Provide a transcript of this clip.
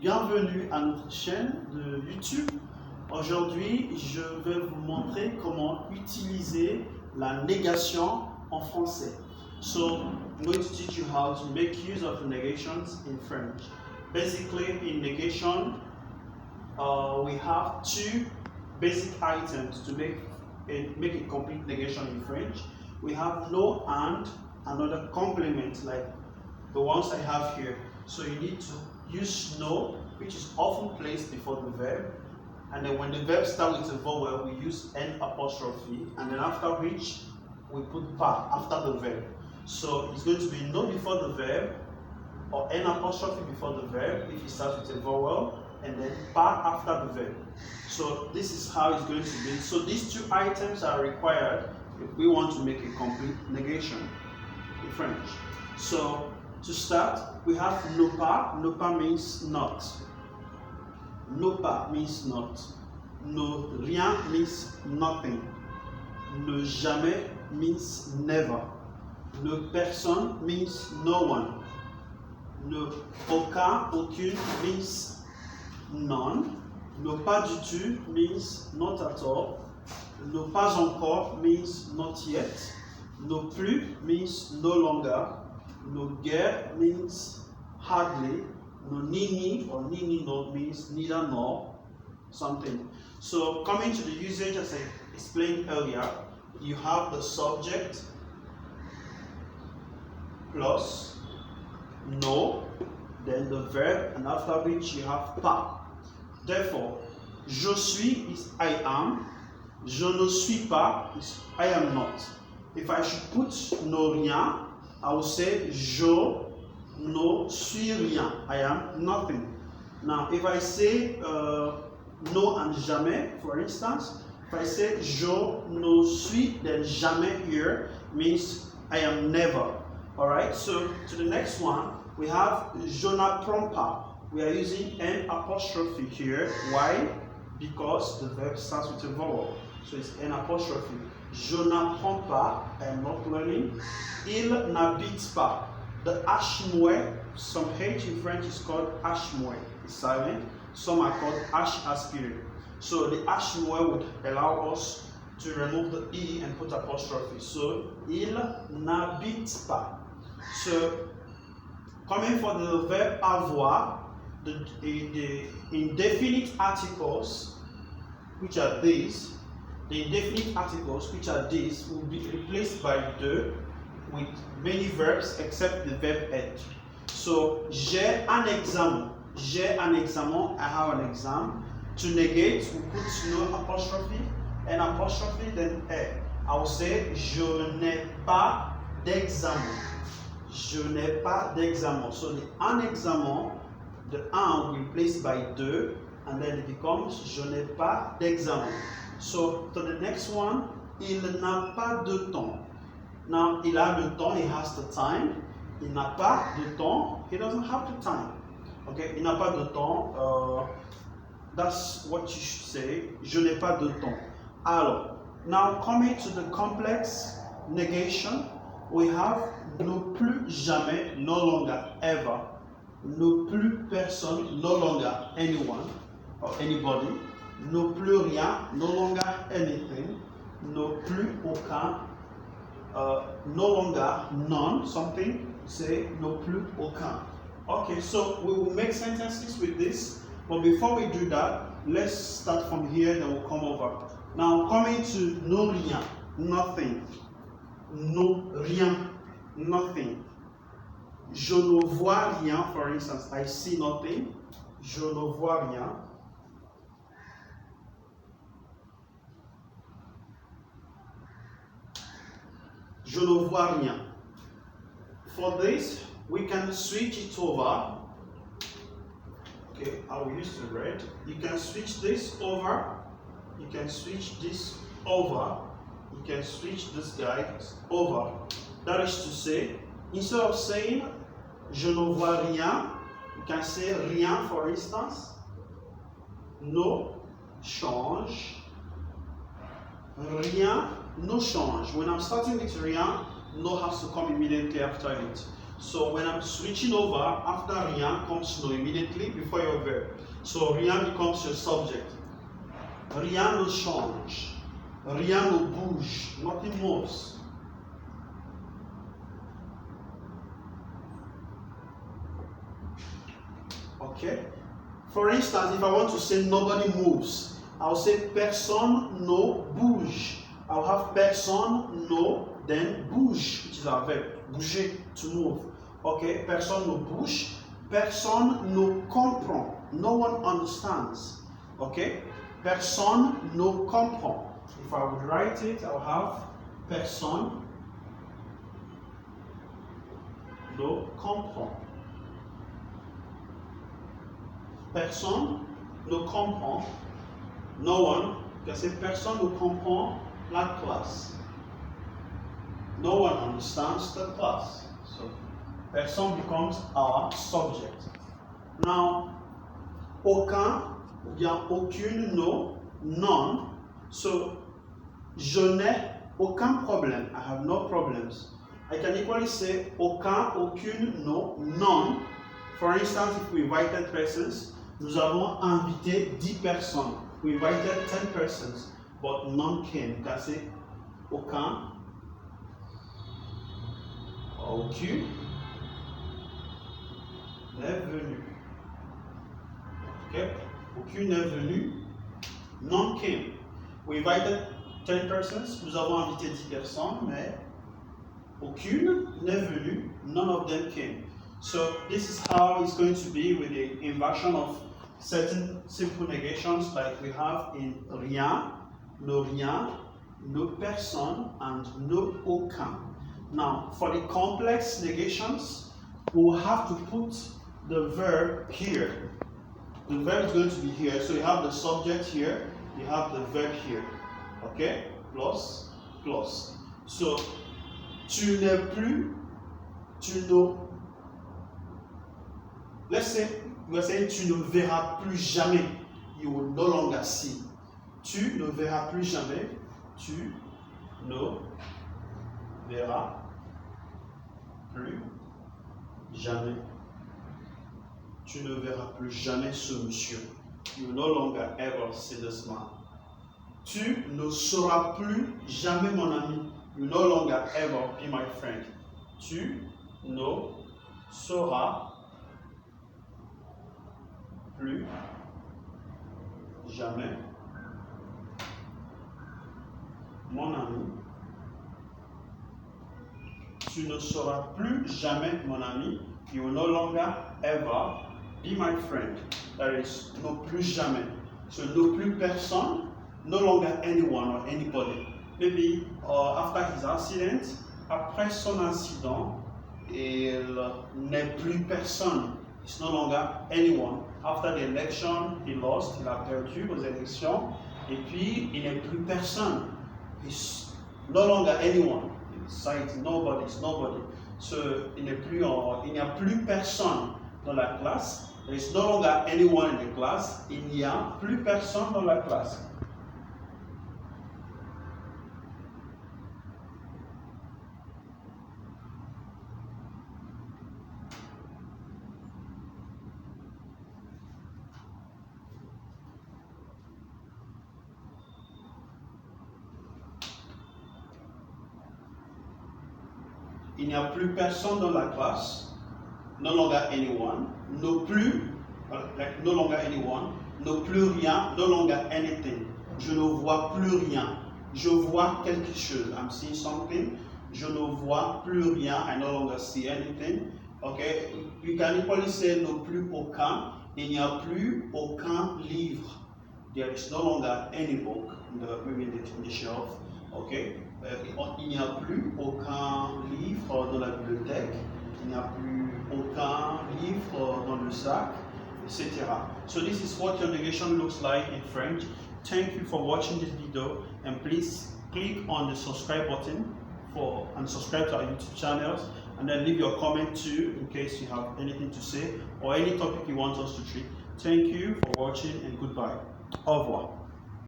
Bienvenue à notre chaîne de YouTube. Aujourd'hui, je vais vous montrer comment utiliser la négation en français. So, I'm going to teach you how to make use of negations in French. Basically, in negation, we have two basic items to make a complete negation in French. We have no and another complement like the ones I have here. So you need to use no, which is often placed before the verb, and then when the verb starts with a vowel, we use n apostrophe, and then after which we put pas after the verb. So it's going to be no before the verb, or n apostrophe before the verb if it starts with a vowel, and then pas after the verb. So this is how it's going to be. So these two items are required if we want to make a complete negation in French. So to start, we have ne pas. Ne pas means not. Ne pas means not. Ne rien means nothing. Ne jamais means never. Ne personne means no one. Ne aucun, aucune means none. Ne pas du tout means not at all. Ne pas encore means not yet. Ne plus means no longer. No guère means hardly. No nini or nini no means neither nor something. So coming to the usage as I explained earlier, you have the subject plus no, then the verb, and after which you have pas. Therefore, je suis is I am, je ne suis pas is I am not. If I should put no rien, I will say je ne suis rien. I am nothing. Now, if I say no and jamais, for instance, if I say je ne suis, then jamais here means I am never. Alright, so to the next one, we have je n'apprends pas. We are using n apostrophe here. Why? Because the verb starts with a vowel. So it's n apostrophe. Je n'apprends pas, I am not learning. Il n'habite pas. The H-mouais, some H in French is called H-mouais, it's silent. Some are called H aspirate. So the H-mouais would allow us to remove the E and put apostrophe. So, il n'habite pas. So, coming for the verb avoir, the indefinite articles, which are these, the indefinite articles, which are these, will be replaced by de with many verbs except the verb être. So, j'ai un examen. J'ai un examen. I have an exam. To negate, we put no apostrophe, an apostrophe, then e. I will say, je n'ai pas d'examen. Je n'ai pas d'examen. So, the un examen, the un will be replaced by de, and then it becomes, je n'ai pas d'examen. So, to the next one, il n'a pas de temps. Now, il a le temps, he has the time. Il n'a pas de temps, he doesn't have the time. Okay, il n'a pas de temps, that's what you should say. Je n'ai pas de temps. Alors, now coming to the complex negation, we have ne plus jamais, no longer, ever. Ne plus personne, no longer, anyone or anybody. Ne plus rien, no longer anything. Ne plus aucun, no longer none, something, say no plus aucun. Okay, so we will make sentences with this, but before we do that, let's start from here, then we'll come over. Now, coming to no rien, nothing. No rien, nothing. Je ne vois rien, for instance, I see nothing. Je ne vois rien. Je ne vois rien. For this, we can switch it over. Okay, I will use the red. You can switch this over. You can switch this over. You can switch this guy over. That is to say, instead of saying je ne vois rien, you can say rien, for instance. No change. Rien, no change. When I'm starting with rien, no has to come immediately after it. So when I'm switching over, after rien comes no immediately before your verb. So rien becomes your subject. Rien ne change. Rien ne bouge. Nothing moves. Okay? For instance, if I want to say nobody moves, I'll say personne ne bouge. I'll have personne ne, then bouge, which is our verb. Bouger, to move. Okay? Personne ne bouge. Personne ne comprend. No one understands. Okay? Personne ne comprend. If I would write it, I'll have personne ne comprend. Personne ne comprend. No one. You can say personne ne comprend la classe. No one understands the class. So personne becomes our subject. Now, aucun, ou bien aucune, no, none. So, je n'ai aucun problème. I have no problems. I can equally say aucun, aucune, no, none. For instance, if we invited persons, nous avons invité 10 personnes. We invited 10 persons, but none came. You can say aucun, aucune n'est venu. Okay? Aucune n'est venu. None came. We invited 10 persons. Nous avons invité 10 personnes, mais aucune n'est venue. None of them came. So this is how it's going to be with the inversion of certain simple negations like we have in rien, no personne, and no aucun. Now, for the complex negations, we'll have to put the verb here. The verb is going to be here. So you have the subject here, you have the verb here. Okay? Plus, plus. So, tu n'es plus, tu ne. Let's say, we're saying tu ne verras plus jamais. You will no longer see. Tu ne verras plus jamais. Tu ne verras plus jamais. Tu ne verras plus jamais ce monsieur. You will no longer ever see this man. Tu ne seras plus jamais mon ami. You will no longer ever be my friend. Tu ne seras plus jamais mon ami. Tu ne seras plus jamais mon ami. You will no longer ever be my friend. That is, no plus jamais. So no plus personne, no longer anyone or anybody. Maybe after his accident, après son incident, il n'est plus personne. It's no longer anyone. After the election, he lost, il a perdu aux élections, et puis il n'est plus personne. He's no longer anyone. It's nobody, it's nobody. So il n'y a plus personne dans la classe. There is no longer anyone in the class. Il n'y a plus personne dans la classe. Il n'y a plus personne dans la classe. No longer anyone. No plus, like no longer anyone. No plus rien. No longer anything. Je ne vois plus rien. Je vois quelque chose. I'm seeing something. Je ne vois plus rien. I no longer see anything. Okay. You can equally say no plus aucun. Il n'y a plus aucun livre. There is no longer any book in the shelf. Okay. Il n'y a plus aucun livre dans la bibliothèque, il n'y a plus aucun livre dans le sac, etc. So this is what your negation looks like in French. Thank you for watching this video, and please click on the subscribe button and subscribe to our YouTube channels, and then leave your comment too in case you have anything to say or any topic you want us to treat. Thank you for watching, and goodbye. Au revoir.